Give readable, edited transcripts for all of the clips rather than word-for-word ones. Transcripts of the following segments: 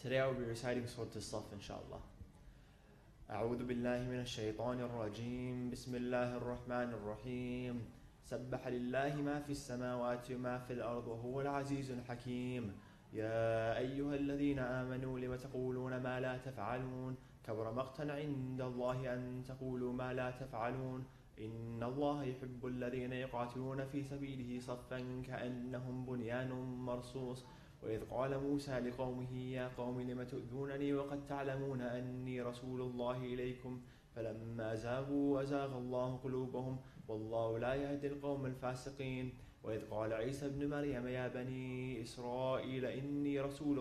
Today I will be reciting Surah As-Saff, inshallah. أعوذ بالله من الشيطان الرجيم. بسم الله الرحمن الرحيم. سبح لله ما في السماوات وما في الأرض وهو العزيز الحكيم. يا أيها الذين آمنوا لم تقولون ما لا تفعلون كبر مقتا عند الله أن تقولوا ما لا تفعلون إن الله يحب الذين يقاتلون في سبيله صفا كأنهم بنيان مرصوص. وإذ قال موسى لقومه يا قوم لم تؤذونني وقد تعلمون أني رسول الله إليكم فلما زاغوا أزاغ الله قلوبهم والله لا يهدي القوم الفاسقين. وإذ قال عيسى ابن مريم يا بني إسرائيل إني رسول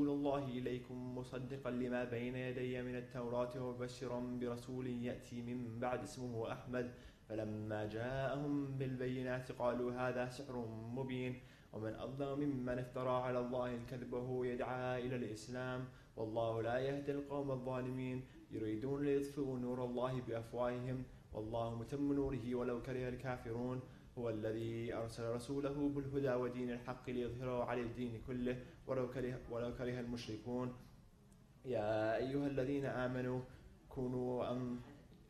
الله إليكم مصدقا لما بين يدي من التوراة ومبشرا برسول يأتي من بعد اسمه أحمد فلما جاءهم بالبينات قالوا هذا سحر مبين ومن أظلم ممن افترى على الله الكذب وهو يدعى إلى الإسلام والله لا يهدي القوم الظالمين. يريدون ليطفئوا نور الله بأفواههم والله متم نوره ولو كره الكافرون. هو الذي أرسل رسوله بالهدى ودين الحق ليظهره على الدين كله ولو كره المشركون. يا أيها الذين آمنوا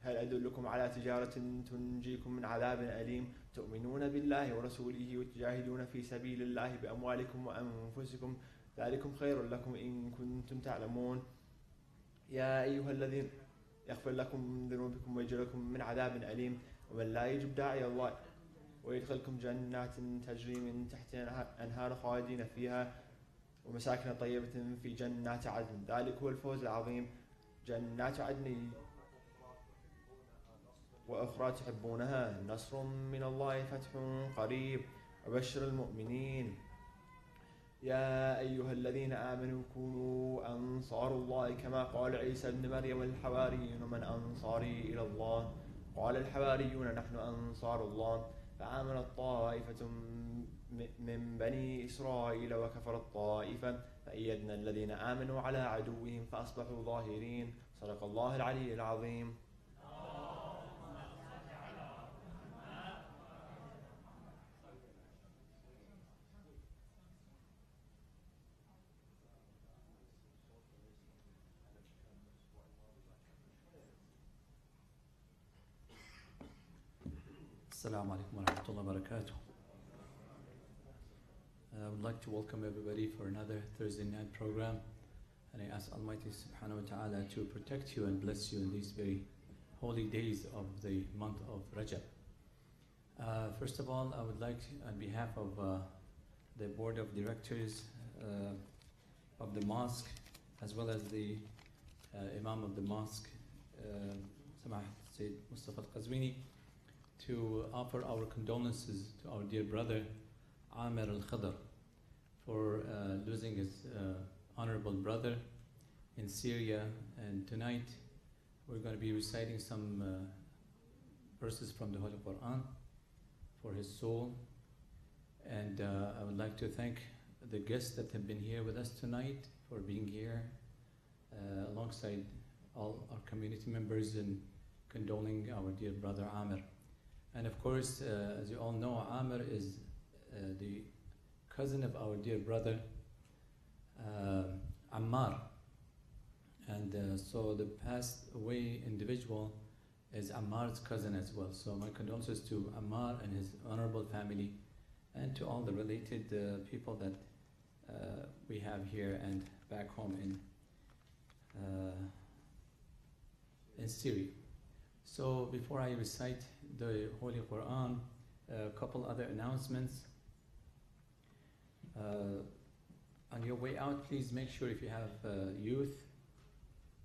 هل أدلكم على تجارة تنجيكم من عذاب أليم تؤمنون بالله ورسوله وتجاهدون في سبيل الله بأموالكم وأنفسكم ذلكم خير لكم إن كنتم تعلمون. يا أيها الذين يغفر لكم من ذنوبكم ويجركم من عذاب أليم ومن لا يجب داعي الله ويدخلكم جنات تجري من تحتها أنهار خالدين فيها ومساكن طيبة في جنات عدن ذلك هو الفوز العظيم. جنات عدن وأخرى تحبونها نصر من الله فتح قريب وبشر المؤمنين. يا أيها الذين آمنوا كونوا أنصار الله كما قال عيسى ابن مريم الحواريون من أنصاري إلى الله قال الحواريون نحن أنصار الله فآمنت طائفة من بني إسرائيل وكفرت طائفة فأيدنا الذين آمنوا على عدوهم فأصبحوا ظاهرين. صدق الله العلي العظيم. Assalamu alaikum wa rahmatullahi wa barakatuh. I would like to welcome everybody for another Thursday night program, and I ask Almighty Subhanahu wa Ta'ala to protect you and bless you in these very holy days of the month of Rajab. First of all, I would like to, on behalf of the board of directors of the mosque, as well as the Imam of the mosque, Samah Sayyid Mustafa Al-Qazwini, to offer our condolences to our dear brother Amir Al-Khadr for losing his honorable brother in Syria. And tonight we're going to be reciting some verses from the Holy Quran for his soul. And I would like to thank the guests that have been here with us tonight for being here alongside all our community members and condoling our dear brother Amir. And of course, as you all know, Amir is the cousin of our dear brother Ammar. And so the passed away individual is Ammar's cousin as well. So my condolences to Ammar and his honorable family and to all the related people that we have here and back home in Syria. So before I recite the Holy Quran, a couple other announcements. On your way out, please make sure if you have youth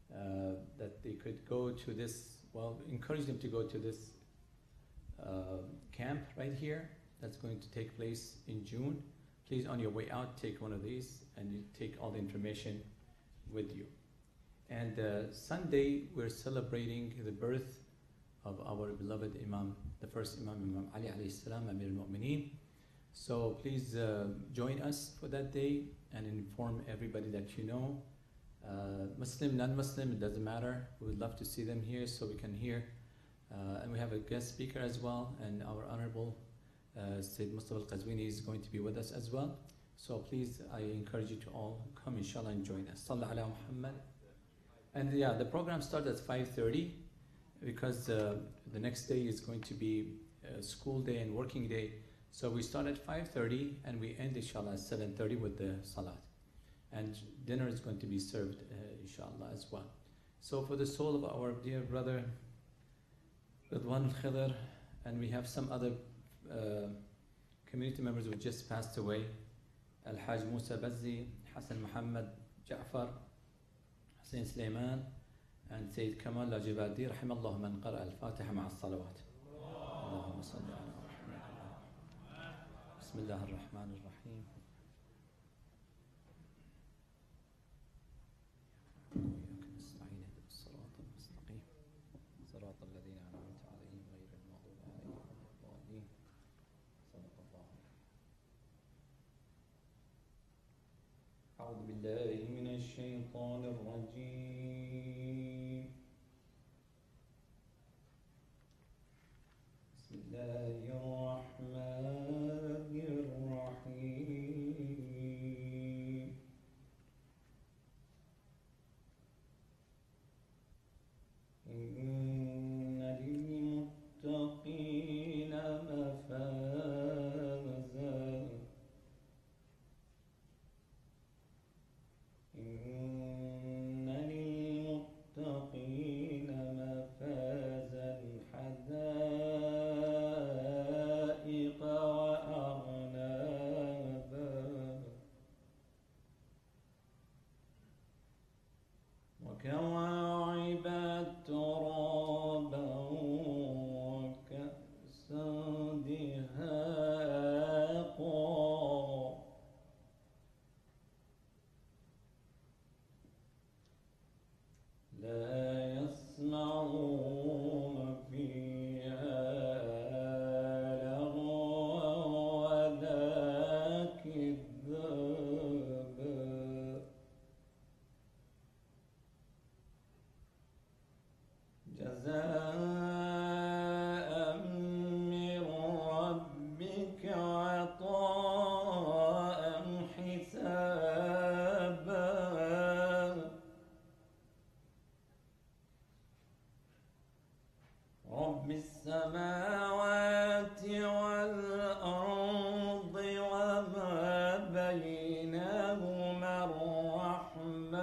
that they could go to this, encourage them to go to this camp right here that's going to take place in June. Please, on your way out, take one of these and you take all the information with you. And Sunday, we're celebrating the birth of our beloved Imam, the first Imam Ali alayhi salam, Amir al-Mu'mineen. So please join us for that day and inform everybody that you know. Muslim, non-Muslim, it doesn't matter. We would love to see them here so we can hear. And we have a guest speaker as well, and our honorable Sayyid Mustafa Al-Qazwini is going to be with us as well. So please, I encourage you to all come, inshallah, and join us. Sallallahu ala Muhammad. And yeah, the program starts at 5:30 because the next day is going to be a school day and working day. So we start at 5:30 and we end, inshallah, at 7:30 with the salat. And dinner is going to be served, inshallah, as well. So for the soul of our dear brother Ridwan Khidr, and we have some other community members who just passed away, Al-Haj Musa Bazzi, Hassan Muhammad Ja'far, Hussein Sulaiman, and Sayyid Kamal Lajibadi, rahimallahu man qara al-Fatiha ma'a as-salawat. Allahumma salli ala Muhammad. Bismillah ar-Rahman ar-Rahim. أعوذ بالله من الشيطان الرجيم. بسم الله الرحمن الرحيم. إن للمتقين مفازا. إن للمتقين مفازا حدائق وأعنابا وكواعب ترابا وكأسا دهاقا لا يسمعون فيها لغوا ولا كذابا جزاء من ربك عطاء حسابا رب السماوات والأرض وما بينهما الرحمن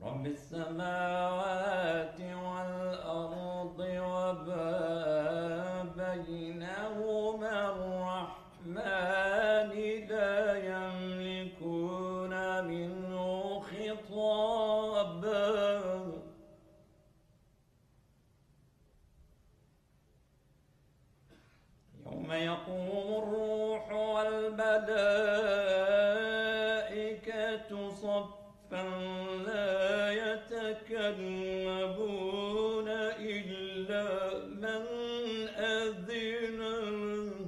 رب السماوات والأرض وما بينهما الرحمن لا يملكون منه خطابا يوم يقوم الروح والملائكة صفا لا يتكلمون إلا من أذن له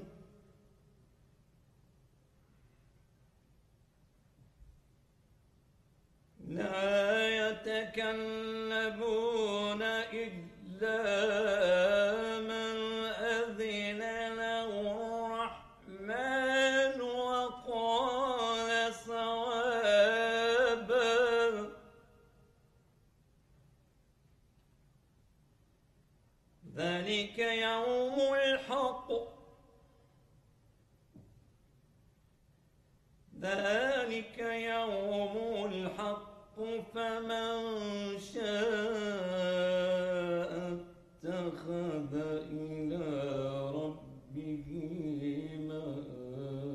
لا يتكلمون إلا من أذن له الرحمن وقال صوابا ذلك يوم الحق ذلك يوم الحق فمن شاء اتخذ إلى ربه مآبا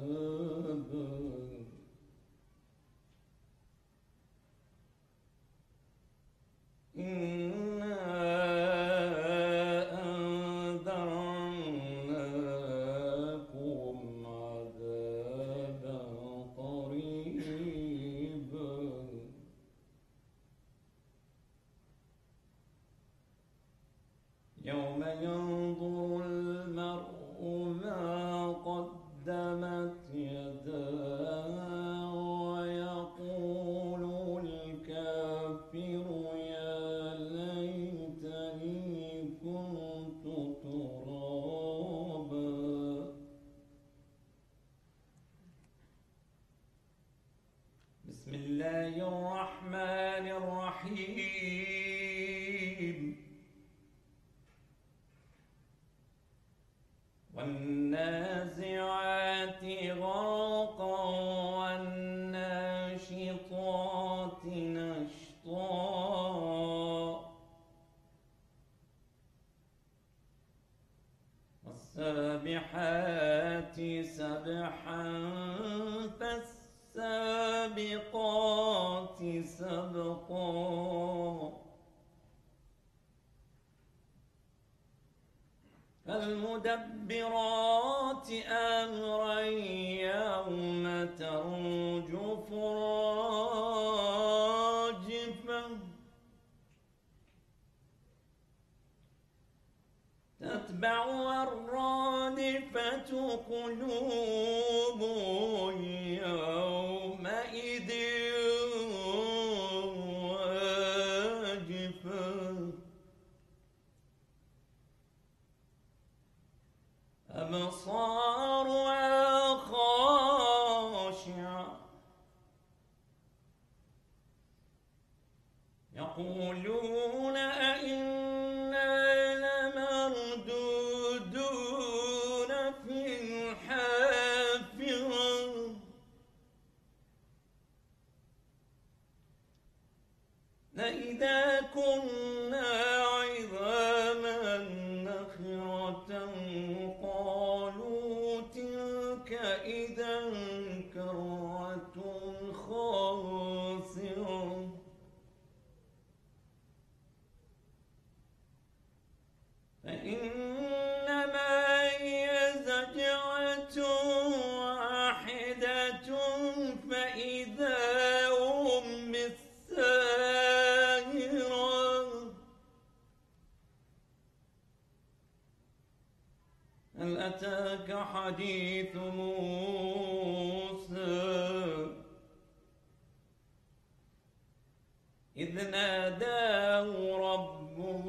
إنا أنذرناكم عذابا قريبا والنازعات غرقا والناشطات نشطا والسابحات سبحا فالسابقات سبقا فالمدبرات أمرا يوم ترجف راجفة تتبعها الرادفة قلوب يومئذ واجفة أبصارها خاشعة يقولون أئنا لمردودون في الحافرة لإذا كنا عظاما نخرة قالوا تلك إذا كرة خاسرة فإنما هي زجرة واحدة فإذا هم بالساهرة هل أتاك حديث موسى إذ ناداه ربه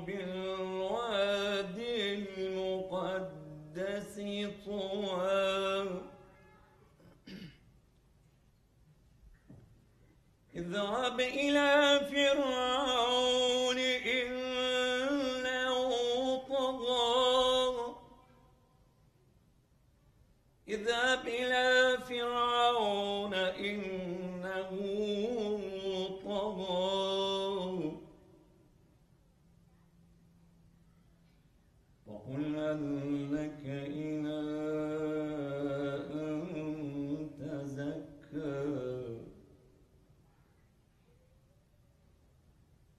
بالوادي المقدس طوى اذهب إلى فرعون إنه طغى اذهب إلى فرعون إنه طغى وقل هل لك إلى أن تزكى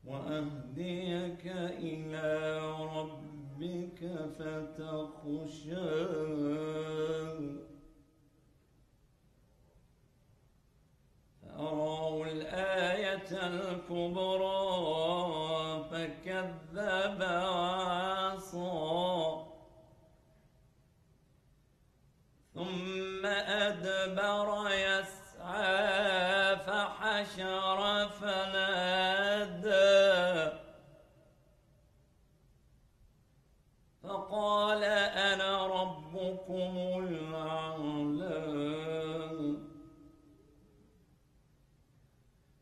وأهديك إلى ربك فتخشى فأراه الآية الكبرى فكذب وعصى ثم أدبر يسعى فحشر فنادى فقال أنا ربكم الأعلى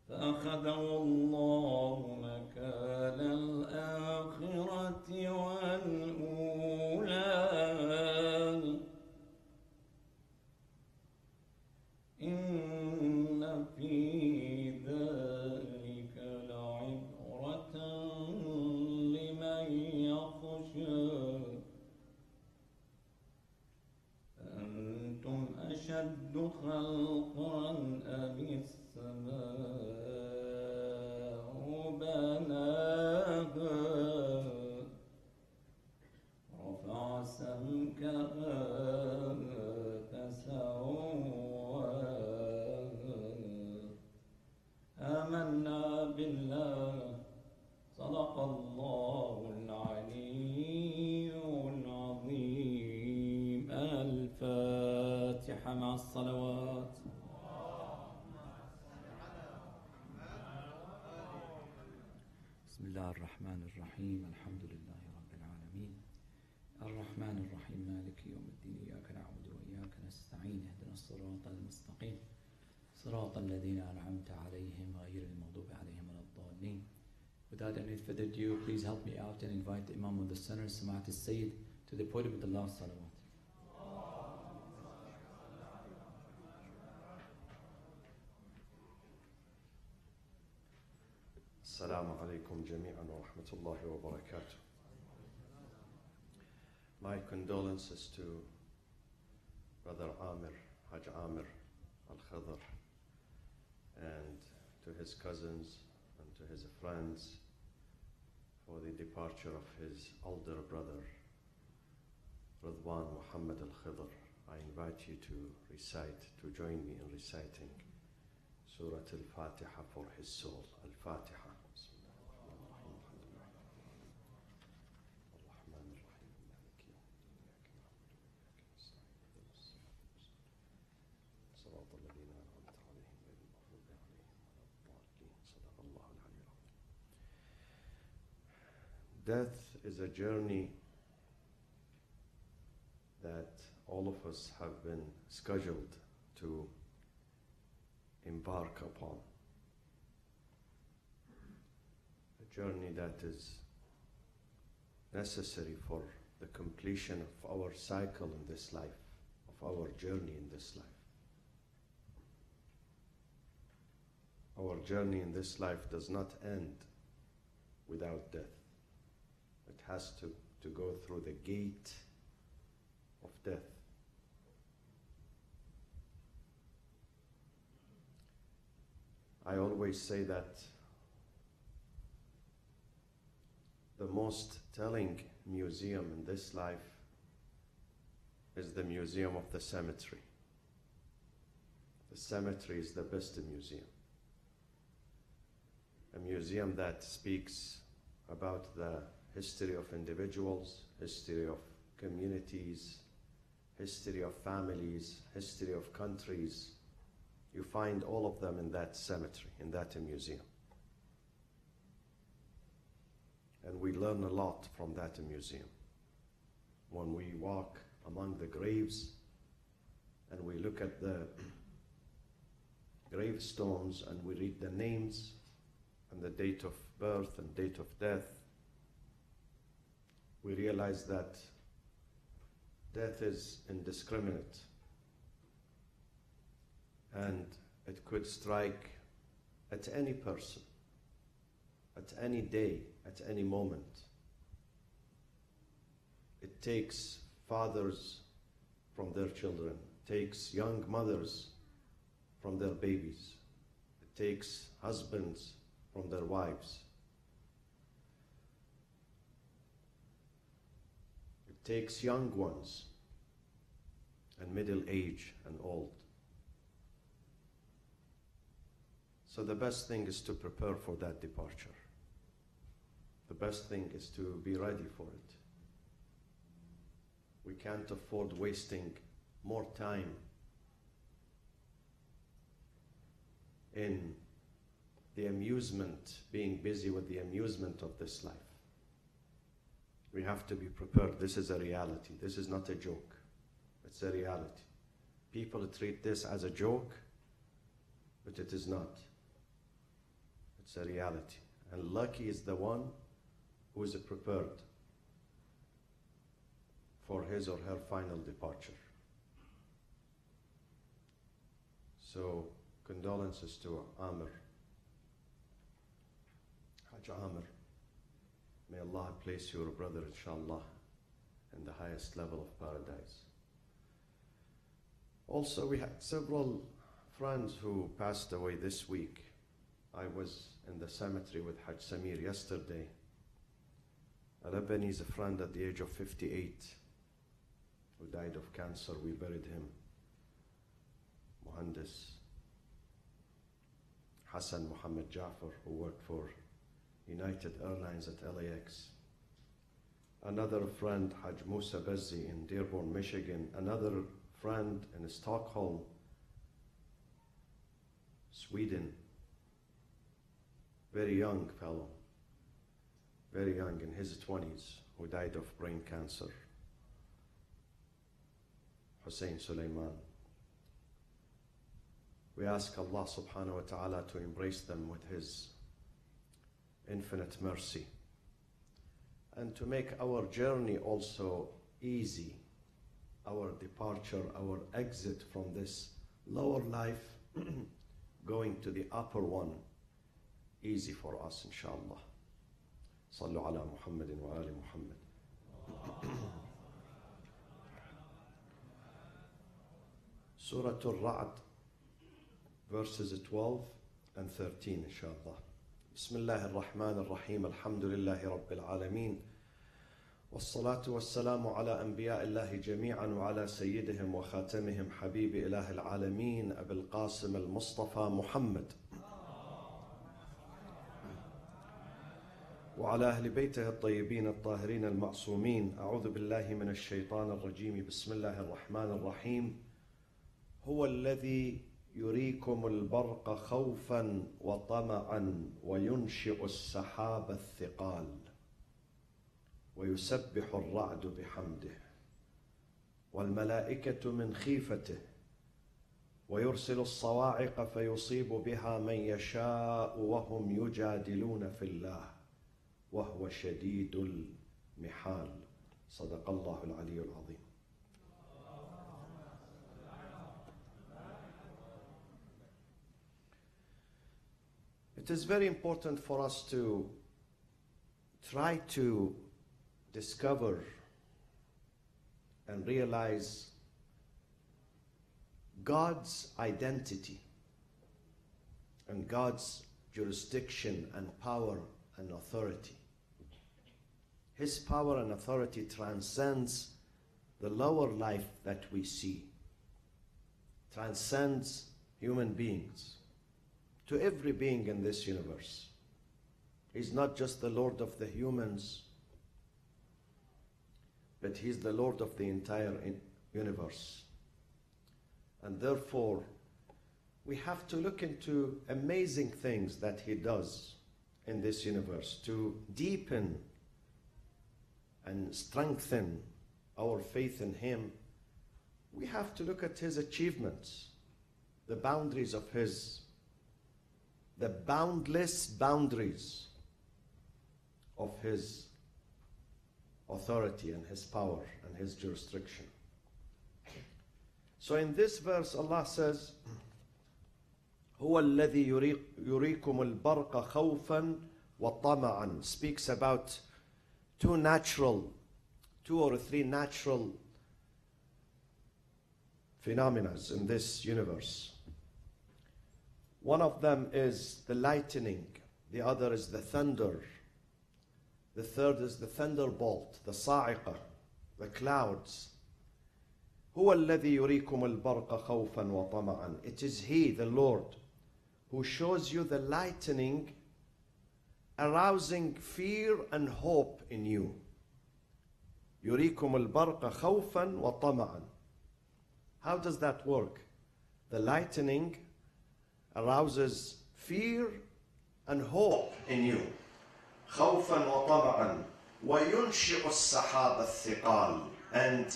فأخذه الله نكال الآخرة والأولى إن في ذلك لعبرة لمن يخشى أنتم أشد خلقا أم السماء بناها رفع سمكها فسواها آمنا بالله صدق الله العلي العظيم. الفاتحة مع الصلوات. بسم الله الرحمن الرحيم الحمد لله رب العالمين الرحمن الرحيم مالك يوم الدين إياك نعبد وإياك نستعين اهدنا الصراط المستقيم صراط الذين أنعمت عليهم غير المغضوب عليهم ولا الضالين. Without any further ado, please help me out and invite the Imam of the Center, Samaat al-Sayyid, to to the podium with the last salawat. Assalamu alaikum jami'an wa rahmatullahi wa barakatuh. My condolences to Brother Amir, Hajj Amir Al-Khidr, and to his cousins and to his friends for the departure of his older brother, Ridwan Muhammad Al-Khidr. I invite you to join me in reciting Surah Al-Fatiha for his soul. Al-Fatiha. Death is a journey that all of us have been scheduled to embark upon. A journey that is necessary for the completion of our cycle in this life, of our journey in this life. Our journey in this life does not end without death. It has to go through the gate of death. I always say that the most telling museum in this life is the museum of the cemetery. The cemetery is the best museum. A museum that speaks about the history of individuals, history of communities, history of families, history of countries. You find all of them in that cemetery, in that museum. And we learn a lot from that museum. When we walk among the graves and we look at the gravestones and we read the names and the date of birth and date of death, we realize that death is indiscriminate and it could strike at any person, at any day, at any moment. It takes fathers from their children, takes young mothers from their babies, it takes husbands from their wives. It takes young ones and middle age and old. So the best thing is to prepare for that departure. The best thing is to be ready for it. We can't afford wasting more time in the amusement, being busy with the amusement of this life. We have to be prepared. This is a reality. This is not a joke. It's a reality. People treat this as a joke, but it is not. It's a reality. And lucky is the one who is prepared for his or her final departure. So, condolences to Amir, Hajj Amir. May Allah place your brother, inshallah, in the highest level of paradise. Also, we had several friends who passed away this week. I was in the cemetery with Hajj Samir yesterday. A Lebanese friend at the age of 58 who died of cancer. We buried him. Muhandis Hassan Muhammad Jafar, who worked for United Airlines at LAX. Another friend, Hajj Musa Bazzi in Dearborn, Michigan. Another friend in Stockholm, Sweden. Very young fellow, very young, in his 20s, who died of brain cancer. Hussein Suleiman. We ask Allah subhanahu wa ta'ala to embrace them with His infinite mercy and to make our journey also easy our departure, our exit from this lower life, going to the upper one, easy for us, inshallah. Sallu ala Muhammadin wa ali Muhammad. Surah Al-Ra'd, verses 12 and 13, inshallah. Bismillah ar-Rahman ar-Rahim, alhamdulillahi rabbil alameen. والصلاة والسلام على أنبياء الله جميعا وعلى سيدهم وخاتمهم حبيب إله العالمين أبي القاسم المصطفى محمد وعلى أهل بيته الطيبين الطاهرين المعصومين. أعوذ بالله من الشيطان الرجيم. بسم الله الرحمن الرحيم. هو الذي يريكم البرق خوفا وطمعا وينشئ السحاب الثقال ويسبح الرعد بحمده والملائكة من خيفته ويرسل الصواعق فيصيب بها من يشاء وهم يجادلون في الله وهو شديد المحال. صدق الله العلي العظيم. It is very important for us to try to discover and realize God's identity and God's jurisdiction and power and authority. His power and authority transcends the lower life that we see, transcends human beings, to every being in this universe. He's not just the Lord of the humans, but He's the Lord of the entire universe. And therefore, we have to look into amazing things that He does in this universe to deepen and strengthen our faith in Him. We have to look at His achievements, the boundaries of the boundless boundaries of His authority and His power and His jurisdiction. So in this verse, Allah says, هو الذي يريكم البرق خوفا وطمعا, speaks about two or three natural phenomena in this universe. One of them is the lightning, the other is the thunder, the third is the thunderbolt, the sa'iqah, the clouds. هو الذي يريكم البرق خوفا وطمعا. It is He, the Lord, who shows you the lightning, arousing fear and hope in you. يريكم البرق خوفا وطمعا. How does that work? The lightning arouses fear and hope in you. خوفا وطمعا وينشئ السحاب الثقال, and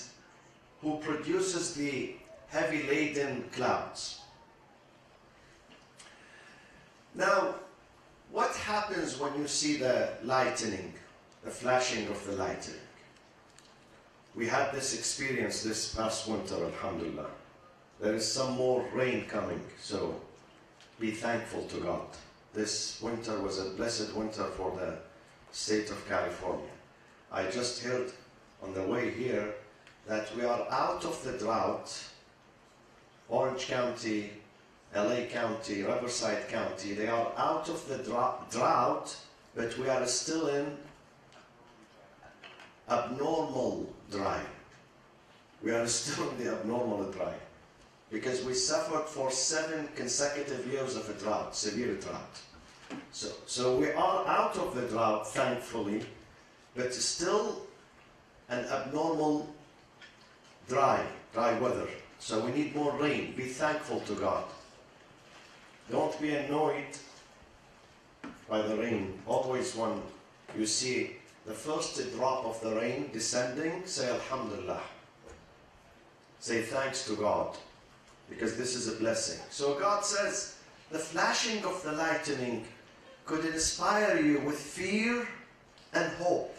who produces the heavy laden clouds. Now, what happens when you see the lightning, the flashing of the lightning? We had this experience this past winter, alhamdulillah. There is some more rain coming, so be thankful to God. This winter was a blessed winter for the state of California. I just heard on the way here that we are out of the drought. Orange County, LA County, Riverside County, they are out of the drought, but we are still in abnormal dry. We are still in the abnormal dry because we suffered for 7 consecutive years of a drought, severe drought. So we are out of the drought, thankfully, but still an abnormal dry weather. So we need more rain. Be thankful to God. Don't be annoyed by the rain. Always when you see the first drop of the rain descending, say Alhamdulillah. Say thanks to God, because this is a blessing. So God says, the flashing of the lightning could inspire you with fear and hope.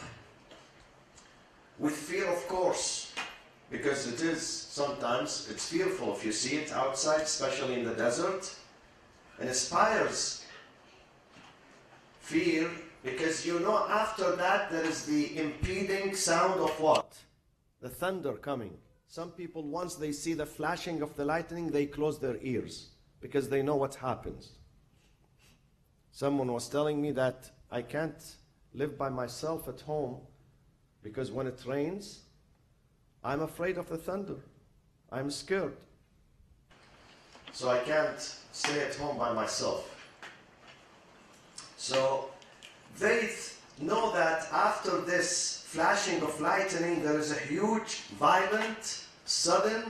with fear, of course, because it is sometimes, it's fearful if you see it outside, especially in the desert. It inspires fear because you know after that there is the impeding sound of what? The thunder coming. Some people, once they see the flashing of the lightning, they close their ears because they know what happens. Someone was telling me that I can't live by myself at home because when it rains, I'm afraid of the thunder. I'm scared. So I can't stay at home by myself. So they know that after this flashing of lightning, there is a huge, violent, sudden,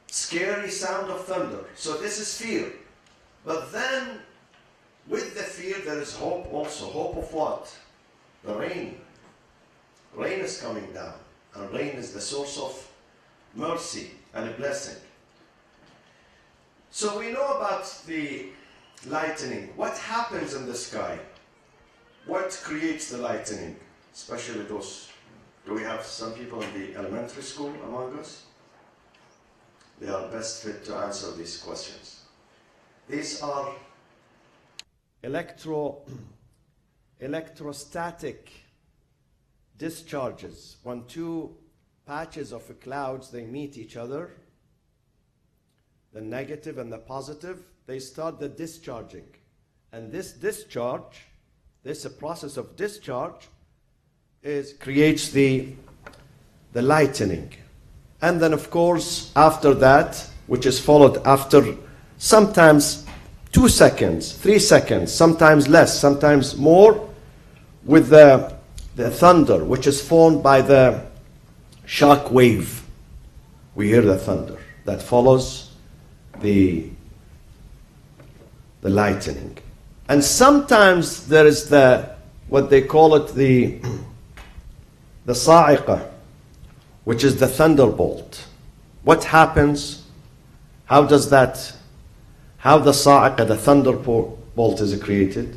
scary sound of thunder. So this is fear. But then, with the fear, there is hope also. Hope of what? The rain. Rain is coming down. And rain is the source of mercy and a blessing. So we know about the lightning. What happens in the sky? What creates the lightning? Especially those, do we have some people in the elementary school among us? They are best fit to answer these questions. These are electrostatic discharges. When two patches of clouds, they meet each other, the negative and the positive, they start the discharging. And this discharge, this process of discharge, creates the lightning. And then, of course, after that, which is followed after sometimes 2 seconds, 3 seconds, sometimes less, sometimes more, with the thunder, which is formed by the shock wave. We hear the thunder that follows the lightning. And sometimes there is what they call it the sa'iqah, which is the thunderbolt. What happens? How the sa'iqah, the thunderbolt is created?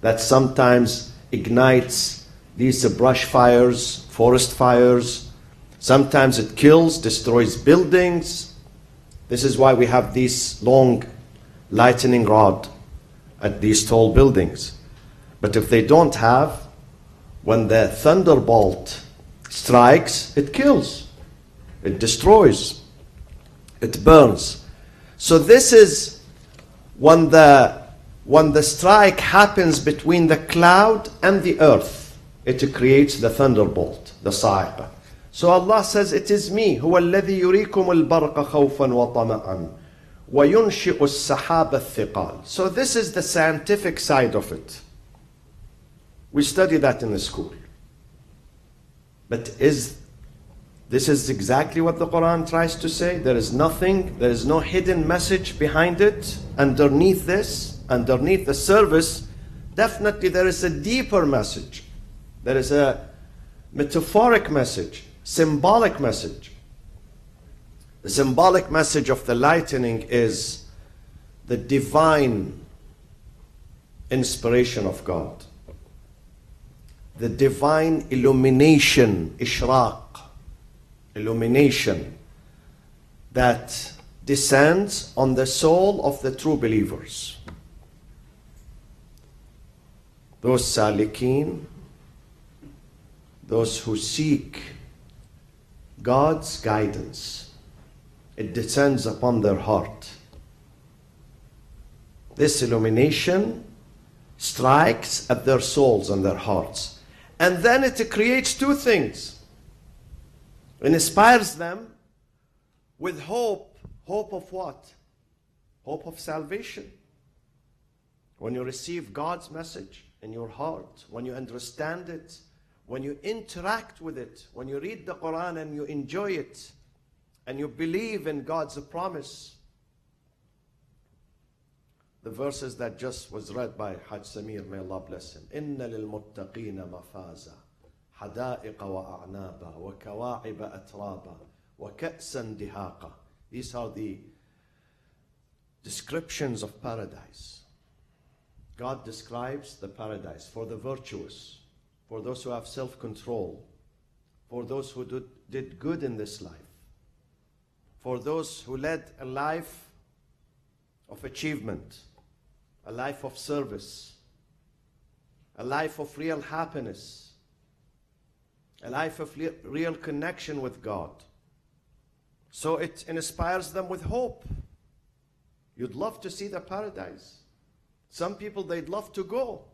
That sometimes ignites these brush fires, forest fires. Sometimes it kills, destroys buildings. This is why we have these long lightning rod at these tall buildings. But if they don't have, when the thunderbolt strikes, it kills, it destroys, it burns. So this is when the strike happens between the cloud and the earth, it creates the thunderbolt, the sa'iqah. So Allah says, it is me, هو الذي يريكم البرق خوفا وطمعا وينشئ السحاب الثقال. So this is the scientific side of it. We study that in the school. But this is exactly what the Quran tries to say? There is no hidden message behind it. Underneath this, underneath the service, definitely there is a deeper message. There is a metaphoric message, symbolic message. The symbolic message of the lightning is the divine inspiration of God. The divine illumination, ishraq, illumination that descends on the soul of the true believers. Those salikin, those who seek God's guidance, it descends upon their heart. This illumination strikes at their souls and their hearts. And then it creates two things. It inspires them with hope. Hope of what? Hope of salvation. When you receive God's message in your heart, when you understand it, when you interact with it, when you read the Quran and you enjoy it, and you believe in God's promise. The verses that just was read by Haj Samir, may Allah bless him. إِنَّ لِلْمُتَّقِينَ مَفَازًا حَدَائِقَ وَأَعْنَابًا وَكَوَاعِبَ أَتْرَابًا وَكَأْسًا دِهَاقًا. These are the descriptions of paradise. God describes the paradise for the virtuous, for those who have self-control, for those who did good in this life, for those who led a life of achievement, a life of service, a life of real happiness, a life of real connection with God. So it inspires them with hope. You'd love to see the paradise. Some people, they'd love to go.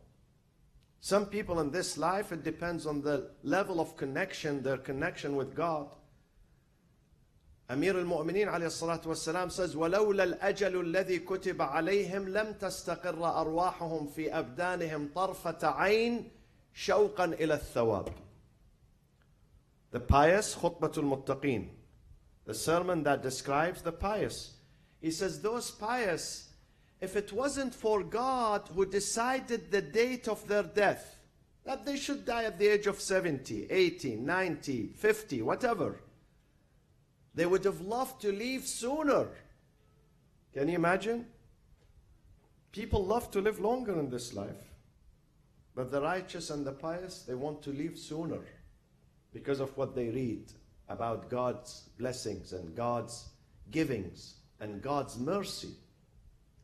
Some people in this life, it depends on the level of connection, their connection with God. Amir al-Mu'mineen alayhi salatu wassalam says, وَلَوْلَا الْأَجَلُ الَّذِي كُتِبَ عَلَيْهِمْ لَمْ تَسْتَقِرَّ أَرْوَاحُهُمْ فِي أَبْدَانِهِمْ طَرْفَةَ عَيْنٍ شَوْقًا إِلَى الثَّوَابِ. The pious, Khutbatul Muttaqeen, the sermon that describes the pious. He says, those pious, if it wasn't for God who decided the date of their death, that they should die at the age of 70, 80, 90, 50, whatever, they would have loved to leave sooner. Can you imagine? People love to live longer in this life. But the righteous and the pious, they want to leave sooner because of what they read about God's blessings and God's givings and God's mercy.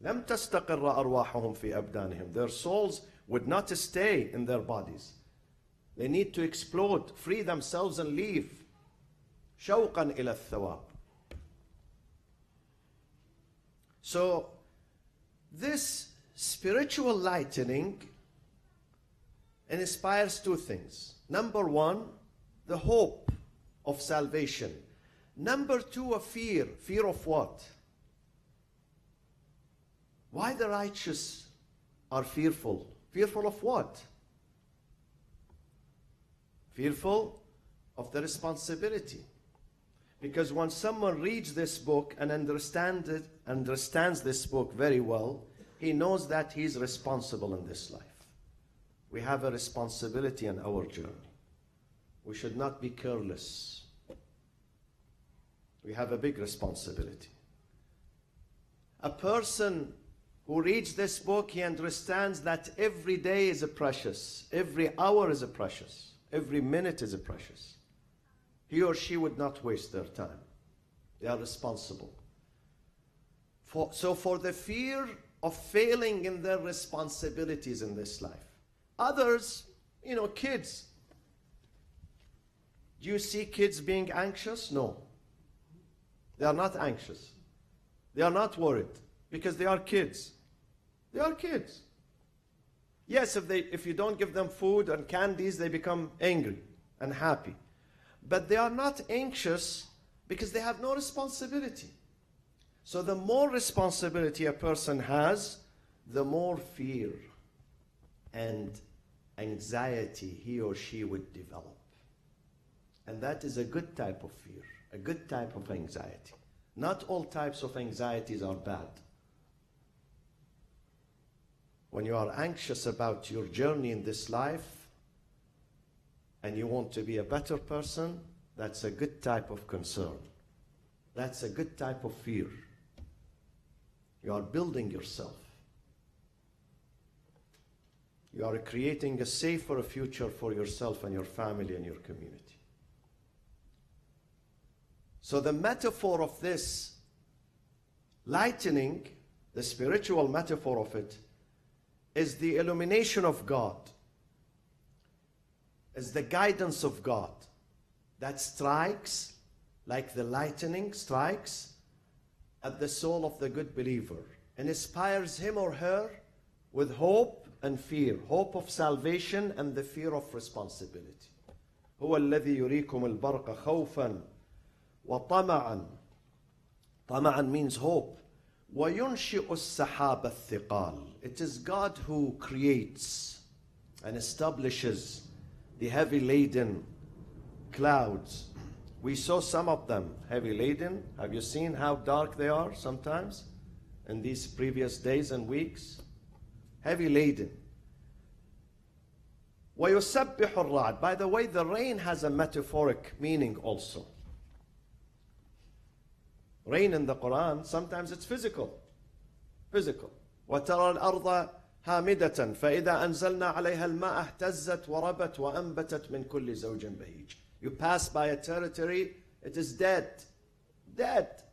لم تستقر أرواحهم في أبدانهم. Their souls would not stay in their bodies. They need to explode, free themselves and leave. شوقا إلى الثواب. So this spiritual lightening inspires two things. Number one, the hope of salvation. Number two, a fear. Fear of what? Why the righteous are fearful? Fearful of what? Fearful of the responsibility. Because when someone reads this book and understands this book very well, he knows that he's responsible in this life. We have a responsibility in our journey. We should not be careless. We have a big responsibility. A person who reads this book, he understands that every day is a precious, every hour is a precious, every minute is a precious. He or she would not waste their time. They are responsible. So for the fear of failing in their responsibilities in this life. Others, kids. Do you see kids being anxious? No. They are not anxious. They are not worried because they are kids. They are kids. Yes, if you don't give them food and candies, they become angry and happy. But they are not anxious because they have no responsibility. So the more responsibility a person has, the more fear and anxiety he or she would develop. And that is a good type of fear, a good type of anxiety. Not all types of anxieties are bad. When you are anxious about your journey in this life and you want to be a better person, that's a good type of concern. That's a good type of fear. You are building yourself. You are creating a safer future for yourself and your family and your community. So the metaphor of this lightening, the spiritual metaphor of it, is the illumination of God, is the guidance of God that strikes, like the lightning strikes, at the soul of the good believer and inspires him or her with hope and fear, hope of salvation and the fear of responsibility. هو الذي يريكم البرق خوفا وطمعا. طمعا means hope. وينشئ السحاب الثقال. It is God who creates and establishes the heavy laden clouds. We saw some of them heavy laden. Have you seen how dark they are sometimes in these previous days and weeks? Heavy laden. ويسبح الرعد. By the way, the rain has a metaphoric meaning also. Rain in the Quran, sometimes it's physical. Physical. وترى الأرض هامدة فإذا أنزلنا عليها الماء اهتزت وربت وأنبتت من كل زوج بهيج. You pass by a territory, it is dead. Dead.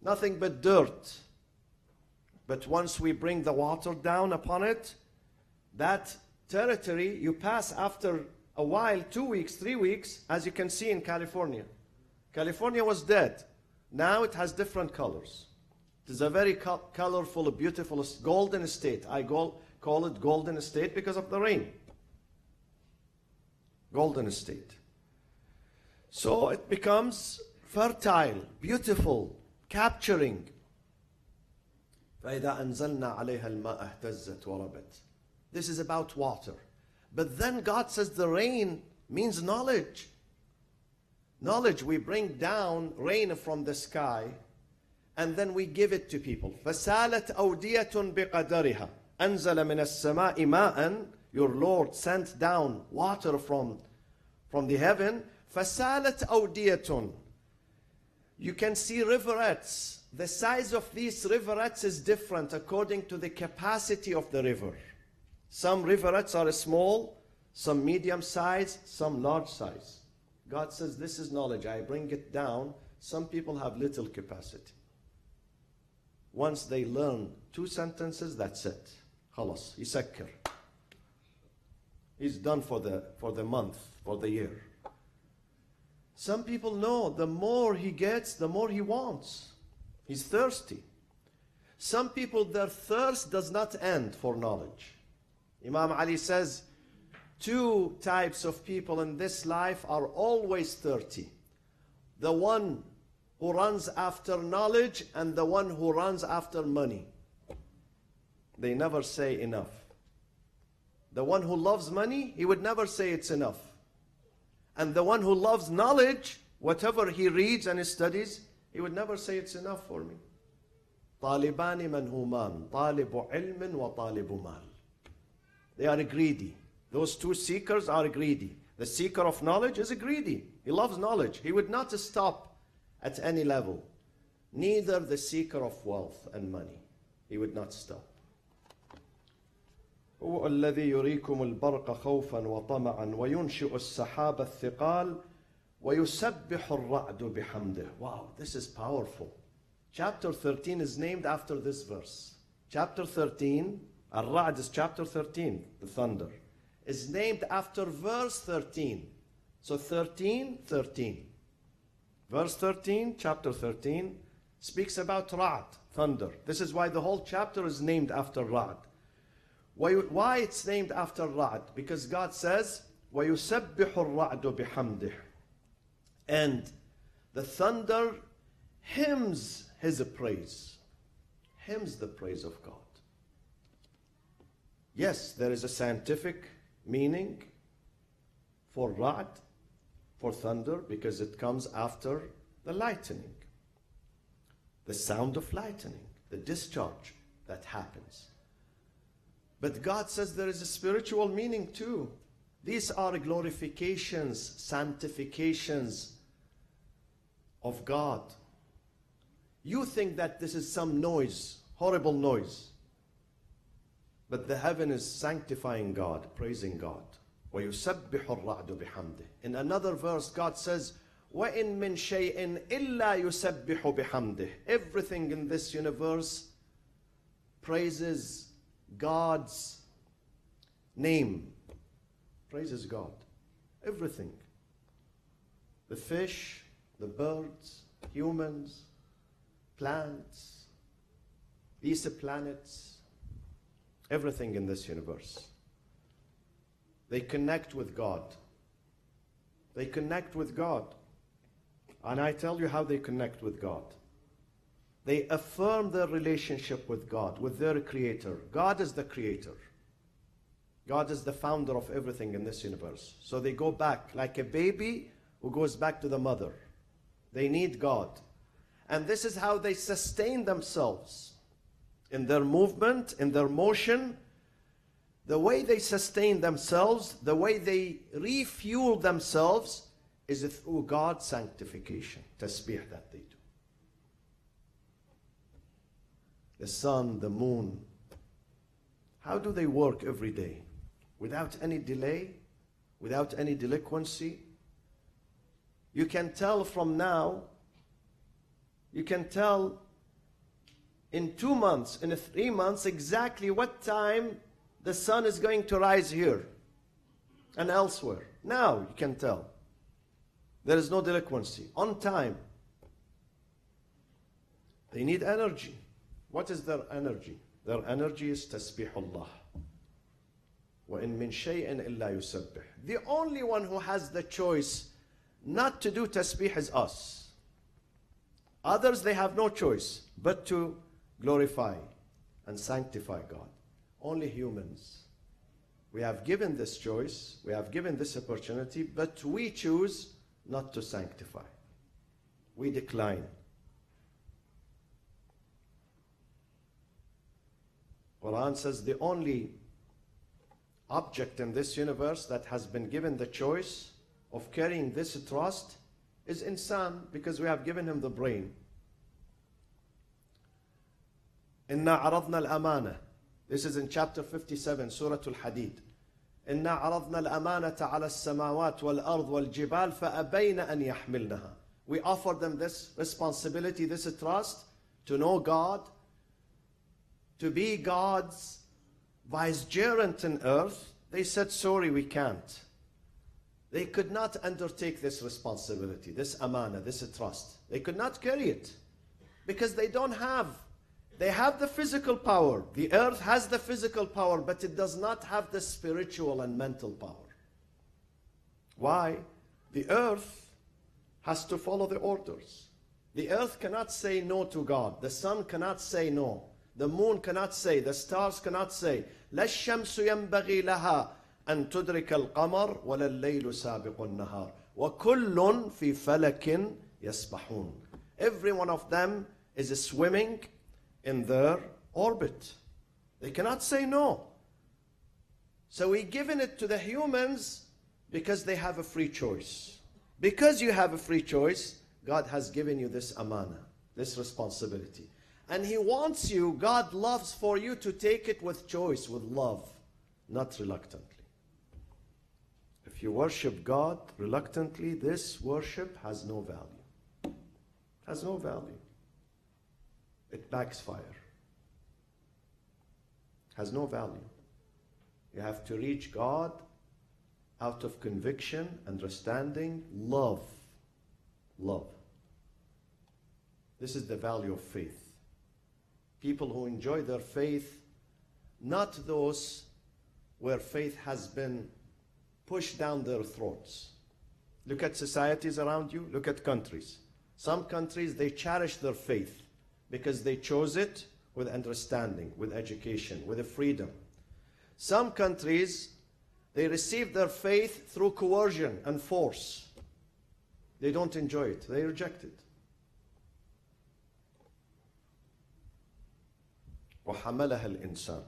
Nothing but dirt. But once we bring the water down upon it, that territory you pass after a while, 2 weeks, 3 weeks, as you can see in California. California was dead. Now it has different colors. It is a very colorful, beautiful, golden state. I call it golden state because of the rain. Golden state. So it becomes fertile, beautiful, capturing. فإذا أنزلنا عليها الماء اهتزت وربت. This is about water. But then God says the rain means knowledge. Knowledge, we bring down rain from the sky and then we give it to people. فَسَالَتْ أَوْدِيَةٌ بِقَدَرِهَا أَنزَلَ مِنَ السَّمَاءِ مَاءً. Your Lord sent down water from the heaven. فَسَالَتْ أَوْدِيَةٌ. You can see riverets. The size of these riverets is different according to the capacity of the river. Some riverets are small, some medium size, some large size. God says, this is knowledge. I bring it down. Some people have little capacity. Once they learn 2 sentences, that's it. خلاص, يسكر. He's done for the month, for the year. Some people know the more he gets, the more he wants. He's thirsty. Some people, their thirst does not end for knowledge. Imam Ali says, 2 types of people in this life are always thirsty. The one who runs after knowledge and the one who runs after money. They never say enough. The one who loves money, he would never say it's enough. And the one who loves knowledge, whatever he reads and studies, he would never say it's enough for me. طالبان منهومان طالب علم وطالب مال. They are greedy. Those 2 seekers are greedy. The seeker of knowledge is greedy. He loves knowledge. He would not stop at any level. Neither the seeker of wealth and money. He would not stop. هو الذي يريكم البرق خوفا وطمعا وينشئ السحاب الثقال ويسبح الرعد بحمده. Wow, this is powerful. Chapter 13 is named after this verse. Chapter 13, Al-Ra'd is chapter 13, the thunder, is named after verse 13. So 13, 13. Verse 13, chapter 13, speaks about Ra'd, thunder. This is why the whole chapter is named after Ra'd. Why it's named after Ra'd? Because God says, وَيُسَبِّحُ الرَّعْدُ بِحَمْدِهِ. And the thunder hymns his praise. Hymns the praise of God. Yes, there is a scientific meaning for Ra'd, for thunder, because it comes after the lightning. The sound of lightning, the discharge that happens. But God says there is a spiritual meaning too. These are glorifications, sanctifications of God. You think that this is some noise, horrible noise. But the heaven is sanctifying God, praising God. وَيُسَبِّحُ الرَّعْدُ بِحَمْدِهِ. In another verse, God says, وَإِن مِّن شَيْءٍ إِلَّا يُسَبِّحُ بِحَمْدِهِ. Everything in this universe praises God's name. Praises God. Everything. The fish, the birds, humans, plants, these planets, everything in this universe. They connect with God. They connect with God. And I tell you how they connect with God. They affirm their relationship with God, with their Creator. God is the Creator. God is the founder of everything in this universe. So they go back like a baby who goes back to the mother. They need God. And this is how they sustain themselves. In their movement, in their motion, the way they sustain themselves, the way they refuel themselves is through God's sanctification, tasbih that they do. The sun, the moon, How do they work every day? Without any delay, without any delinquency. You can tell from now, you can tell in 2 months, in 3 months, exactly what time the sun is going to rise here and elsewhere. Now you can tell. There is no delinquency. On time. They need energy. What is their energy? Their energy is tasbihullah. وَإِن مِّن شَيْءٍ إِلَّا يُسَبِّحُ. The only one who has the choice not to do tasbih is us. Others, they have no choice but to glorify and sanctify God. Only humans. We have given this choice, we have given this opportunity, but we choose not to sanctify. We decline. Quran says the only object in this universe that has been given the choice of carrying this trust is insan, because we have given him the brain. Inna aradna al-amana. This is in chapter 57, Surah Al-Hadid. Inna aradna al-amanata ala as-samawat wal-ard wal-jibal fa'abayna an yahmilnaha. We offer them this responsibility, this trust, to know God, to be God's vicegerent in earth. They said, sorry, we can't. They could not undertake this responsibility, this amana, this trust. They could not carry it because they don't have. They have the physical power. The earth has the physical power, but it does not have the spiritual and mental power. Why? The earth has to follow the orders. The earth cannot say no to God. The sun cannot say no. The moon cannot say. The stars cannot say. لا الشمس ينبغي لها أن تدرك القمر ولا الليل سابق النهار وكل في فلك يسبحون. Every one of them is swimming in their orbit. They cannot say no. So we've given it to the humans because they have a free choice. Because you have a free choice, God has given you this amana, this responsibility. And He wants you, God loves for you to take it with choice, with love, not reluctantly. If you worship God reluctantly, this worship has no value. Has no value. It backfires. Has no value. You have to reach God out of conviction, understanding, love. Love. This is the value of faith. People who enjoy their faith, not those where faith has been pushed down their throats. Look at societies around you, look at countries. Some countries, they cherish their faith because they chose it with understanding, with education, with a freedom. Some countries, they receive their faith through coercion and force. They don't enjoy it, they reject it. وحملها الإنسان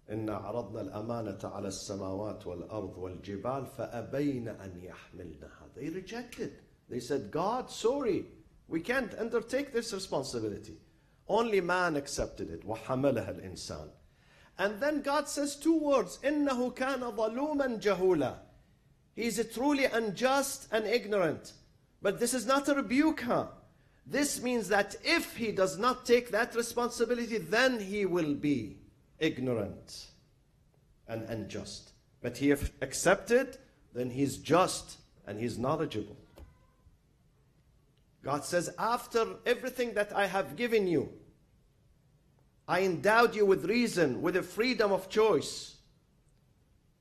إنا عرضنا الأمانة على السماوات والأرض والجبال فأبين أن يحملنها. They rejected. They said, God, sorry, we can't undertake this responsibility. Only man accepted it. وحملها الإنسان. And then God says 2 words. إنه كان ظلوما جهولا. He is truly unjust and ignorant. But this is not a rebuke, huh? This means that if he does not take that responsibility, then he will be ignorant and unjust. But he if accepted, then he's just and he's knowledgeable. God says, after everything that I have given you, I endowed you with reason, with a freedom of choice,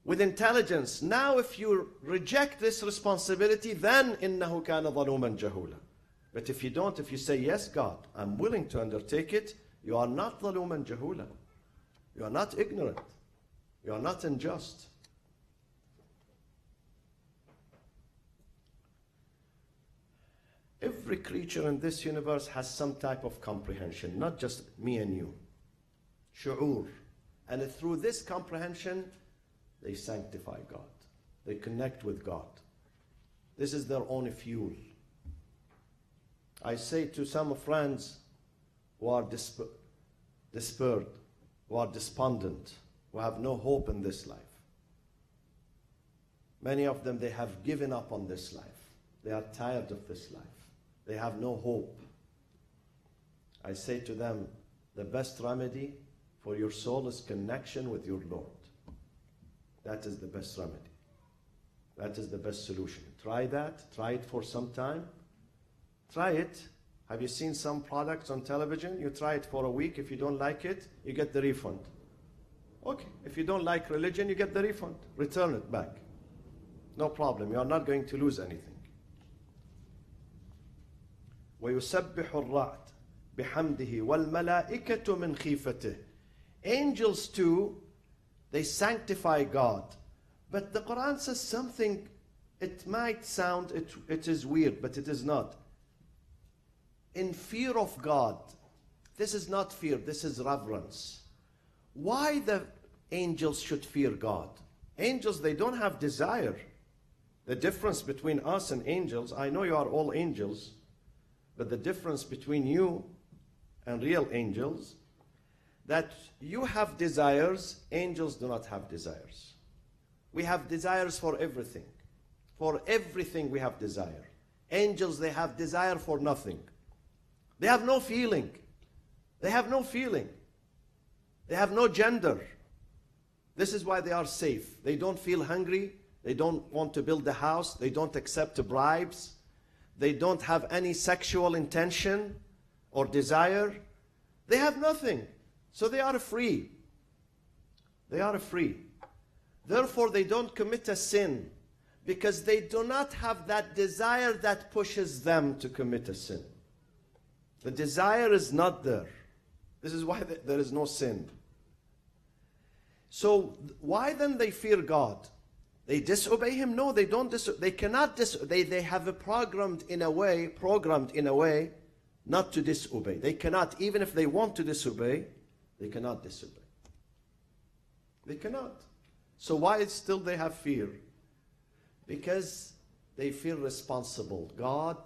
with intelligence. Now if you reject this responsibility, then إِنَّهُ كَانَ ظَلُومًا جَهُولًا. But if you don't, if you say, yes, God, I'm willing to undertake it, you are not ظَلُومًا جَهُولًا. You are not ignorant. You are not unjust. Every creature in this universe has some type of comprehension, not just me and you. Shu'ur. And through this comprehension, they sanctify God. They connect with God. This is their own fuel. I say to some friends who are despaired, who are despondent, who have no hope in this life. Many of them, they have given up on this life. They are tired of this life. They have no hope. I say to them, the best remedy for your soul is connection with your Lord. That is the best remedy. That is the best solution. Try that. Try it for some time. Try it. Have you seen some products on television? You try it for a week. If you don't like it, you get the refund. Okay. If you don't like religion, you get the refund. Return it back. No problem. You are not going to lose anything. وَيُسَبِّحُ الرَّعْدُ بِحَمْدِهِ وَالْمَلَائِكَةُ مِنْ خِيفَتِهِ. Angels too, they sanctify God. But the Quran says something, it might sound, it is weird, but it is not. In fear of God. This is not fear, this is reverence. Why the angels should fear God? Angels, they don't have desire. The difference between us and angels, I know you are all angels, but the difference between you and real angels, that you have desires, angels do not have desires. We have desires for everything. For everything we have desire. Angels, they have desire for nothing. They have no feeling. They have no feeling. They have no gender. This is why they are safe. They don't feel hungry. They don't want to build a house. They don't accept bribes. They don't have any sexual intention or desire. They have nothing. So they are free. They are free. Therefore, they don't commit a sin because they do not have that desire that pushes them to commit a sin. The desire is not there. This is why there is no sin. So why then they fear God? They disobey Him? No, they don't disobey. They cannot disobey. They have a programmed in a way not to disobey. They cannot, even if they want to disobey, they cannot disobey. They cannot. So why still they have fear? Because they feel responsible. God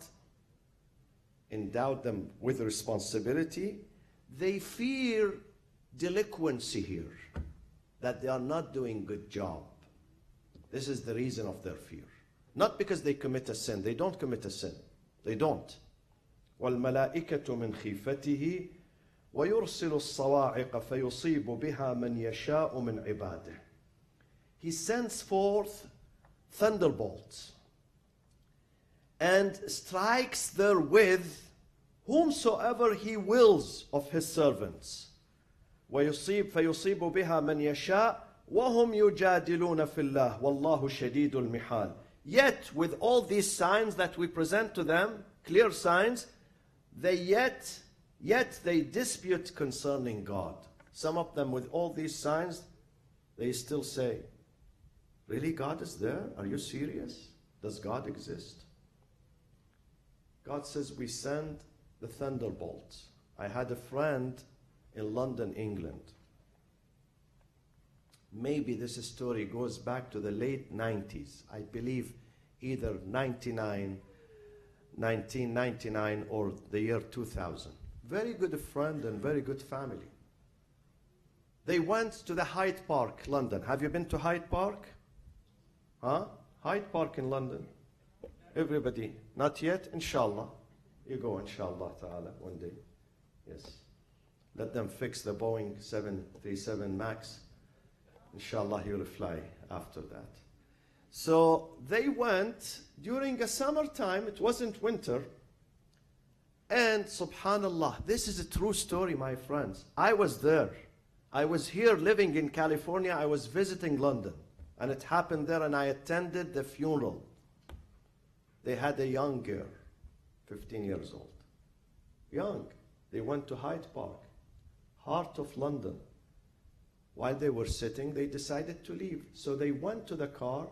endowed them with responsibility. They fear delinquency here, that they are not doing good job. This is the reason of their fear. Not because they commit a sin. They don't commit a sin. They don't. وَالْمَلَائِكَةُ مِنْ خِيفَتِهِ وَيُرْسِلُ الصَّوَاعِقَ فَيُصِيبُ بِهَا مَنْ يَشَاءُ مِنْ عِبَادِهِ. He sends forth thunderbolts and strikes therewith whomsoever He wills of His servants. فَيُصِيبُ بِهَا مَنْ يَشَاءُ وَهُمْ يُجَادِلُونَ فِي اللَّهِ وَاللَّهُ شَدِيدُ الْمِحَالِ. Yet, with all these signs that we present to them, clear signs, yet they dispute concerning God. Some of them, with all these signs, they still say, really, God is there? Are you serious? Does God exist? God says, we send the thunderbolts. I had a friend in London, England. Maybe this story goes back to the late 90s. I believe either 1999 or the year 2000. Very good friend and very good family. They went to the Hyde Park, London. Have you been to Hyde Park? Huh? Hyde Park in London. Everybody. Not yet? Inshallah. You go, inshallah ta'ala, one day. Yes. Let them fix the Boeing 737 MAX. Inshallah, he will fly after that. So they went during a summertime. It wasn't winter. And subhanallah, this is a true story, my friends. I was there. I was here living in California. I was visiting London. And it happened there, and I attended the funeral. They had a young girl, 15 years old. Young. They went to Hyde Park, heart of London. While they were sitting, they decided to leave. So they went to the car.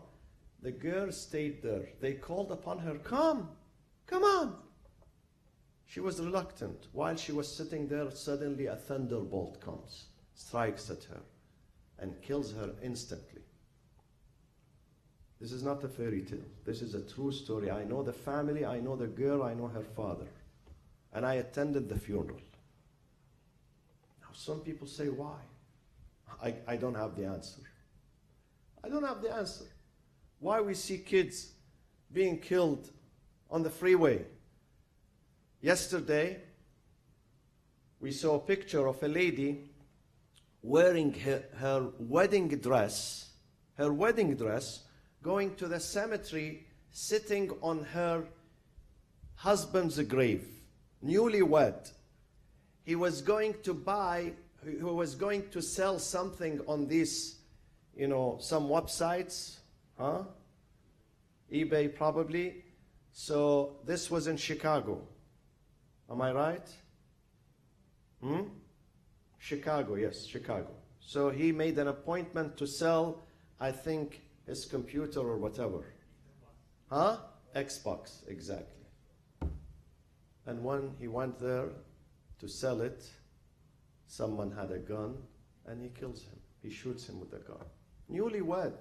The girl stayed there. They called upon her, come on. She was reluctant. While she was sitting there, suddenly a thunderbolt comes, strikes at her, and kills her instantly. This is not a fairy tale. This is a true story. I know the family, I know the girl, I know her father. And I attended the funeral. Now some people say, why? I don't have the answer. I don't have the answer. Why we see kids being killed on the freeway. Yesterday, we saw a picture of a lady wearing her wedding dress, going to the cemetery, sitting on her husband's grave, newlywed. He was going to sell something on these, some websites, eBay probably. So this was in Chicago. Am I right? Chicago, yes, Chicago. So he made an appointment to sell, I think, his computer or whatever. Xbox, exactly. And when he went there to sell it, someone had a gun and he kills him. He shoots him with a gun. Newlywed.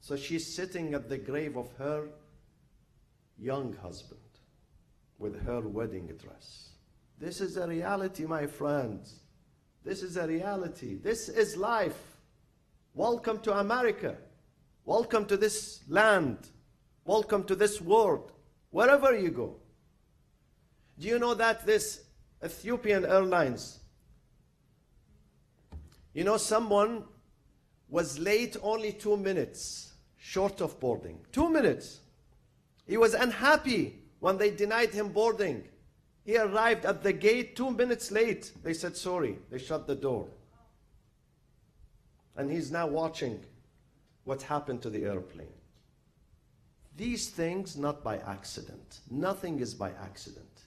So she's sitting at the grave of her young husband with her wedding dress. This is a reality, my friends. This is a reality. This is life. Welcome to America. Welcome to this land. Welcome to this world. Wherever you go. Do you know that this Ethiopian Airlines, someone was late only 2 minutes short of boarding. 2 minutes. He was unhappy when they denied him boarding. He arrived at the gate 2 minutes late. They said sorry. They shut the door. And he's now watching what happened to the airplane. These things not by accident. Nothing is by accident.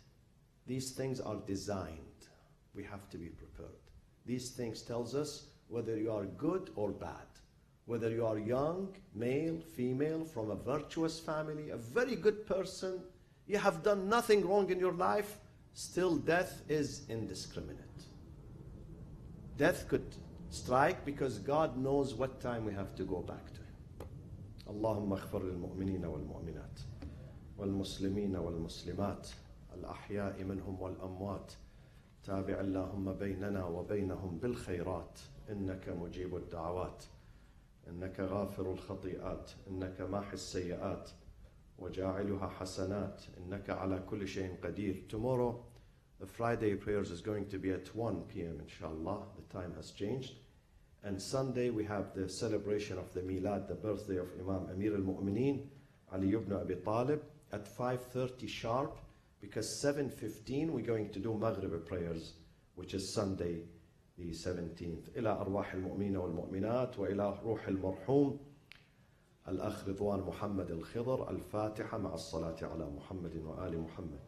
These things are designed. We have to be prepared. These things tells us whether you are good or bad. Whether you are young, male, female, from a virtuous family, a very good person, you have done nothing wrong in your life, still death is indiscriminate. Death could strike because God knows what time we have to go back to Him. Allahumma aghfir lil-mu'minina wal-mu'minat wal-muslimina wal-muslimat al-ahya'i minhum wal-amwat tabi' Allahumma baynana wa baynahum bil-khayrat innaka mujib ad-da'awat innaka ghafir al-khati'at innaka mahi as-sayyi'at وَجَاعِلُهَا حَسَنَاتٍ إِنَّكَ عَلَى كُلِّ شَيْءٍ قَدِيرٌ. Tomorrow, the Friday prayers is going to be at 1 p.m. inshallah. The time has changed. And Sunday we have the celebration of the Milad, the birthday of Imam Amir al-Mu'mineen, Ali ibn Abi Talib, at 5:30 sharp, because 7:15 we're going to do Maghrib prayers, which is Sunday the 17th. إلى أرواح المؤمنين والمؤمنات وإلى روح المرحوم الأخ رضوان محمد الخضر الفاتحة مع الصلاة على محمد وآل محمد.